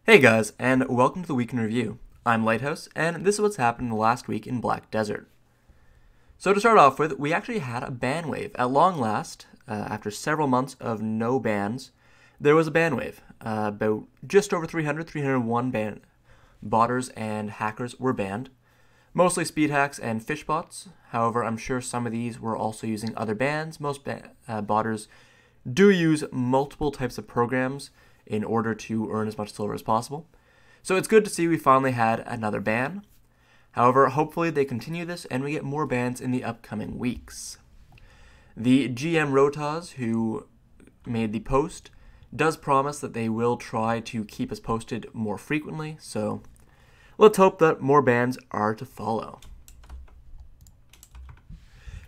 Hey guys, and welcome to the Week in Review. I'm Lighthouse, and this is what's happened in the last week in Black Desert. So to start off with, we actually had a ban wave. At long last, after several months of no bans, there was a ban wave. About just over 301 botters and hackers were banned. Mostly speed hacks and fish bots. However, I'm sure some of these were also using other bans. Most botters do use multiple types of programs in order to earn as much silver as possible. So it's good to see we finally had another ban. However, hopefully they continue this and we get more bans in the upcoming weeks. The GM Rotaz, who made the post, does promise that they will try to keep us posted more frequently, so let's hope that more bans are to follow.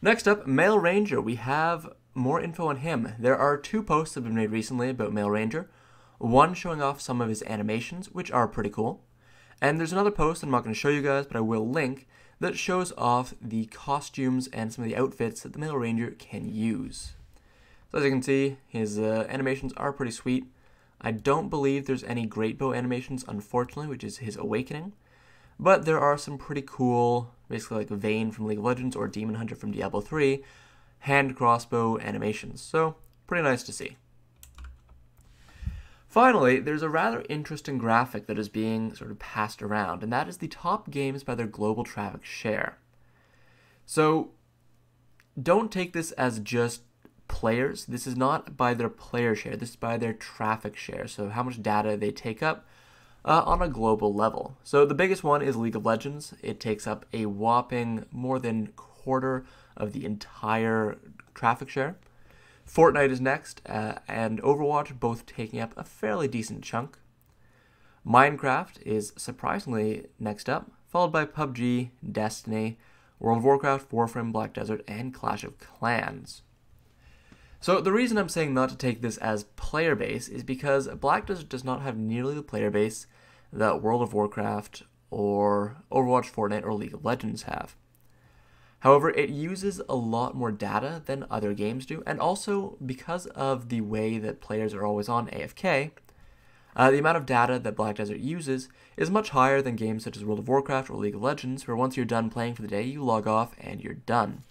Next up, Male Ranger. We have more info on him. There are two posts that have been made recently about Male Ranger. One showing off some of his animations, which are pretty cool. And there's another post I'm not going to show you guys, but I will link, that shows off the costumes and some of the outfits that the Male Ranger can use. So as you can see, his animations are pretty sweet. I don't believe there's any Great Bow animations, unfortunately, which is his awakening. But there are some pretty cool, basically like Vayne from League of Legends or Demon Hunter from Diablo 3, hand crossbow animations. So, pretty nice to see. Finally, there's a rather interesting graphic that is being sort of passed around, and that is the top games by their global traffic share. So, don't take this as just players. This is not by their player share, this is by their traffic share, so how much data they take up on a global level. So the biggest one is League of Legends. It takes up a whopping more than quarter of the entire traffic share. Fortnite is next, and Overwatch both taking up a fairly decent chunk. Minecraft is surprisingly next up, followed by PUBG, Destiny, World of Warcraft, Warframe, Black Desert, and Clash of Clans. So the reason I'm saying not to take this as player base is because Black Desert does not have nearly the player base that World of Warcraft or Overwatch, Fortnite, or League of Legends have. However, it uses a lot more data than other games do, and also because of the way that players are always on AFK, the amount of data that Black Desert uses is much higher than games such as World of Warcraft or League of Legends, where once you're done playing for the day, you log off and you're done.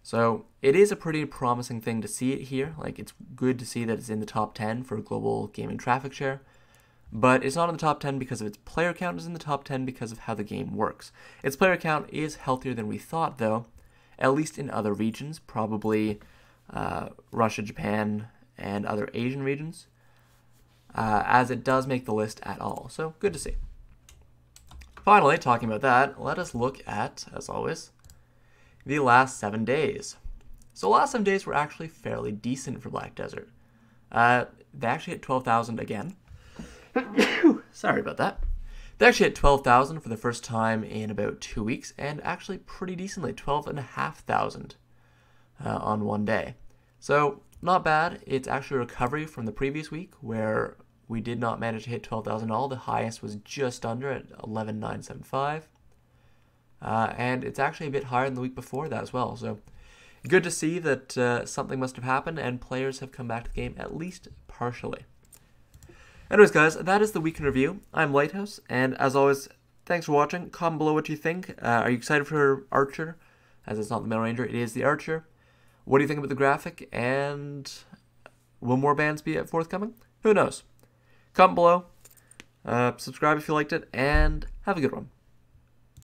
So it is a pretty promising thing to see it here. Like, it's good to see that it's in the top 10 for global gaming traffic share. But it's not in the top 10 because of its player count, it's in the top 10 because of how the game works. Its player count is healthier than we thought, though, at least in other regions, probably Russia, Japan, and other Asian regions, as it does make the list at all. So, good to see. Finally, talking about that, let us look at, as always, the last 7 days. So, the last 7 days were actually fairly decent for Black Desert. They actually hit 12,000 again. Sorry about that. They actually hit 12,000 for the first time in about 2 weeks, and actually pretty decently, 12,500 on one day. So, not bad. It's actually a recovery from the previous week, where we did not manage to hit 12,000 all. The highest was just under at 11,975. And it's actually a bit higher than the week before that as well. So, good to see that something must have happened, and players have come back to the game at least partially. Anyways, guys, that is the Week in Review. I'm Lighthouse, and as always, thanks for watching. Comment below what you think. Are you excited for Archer? As it's not the Male Ranger, it is the Archer. What do you think about the graphic? And will more bans be forthcoming? Who knows? Comment below. Subscribe if you liked it, and have a good one.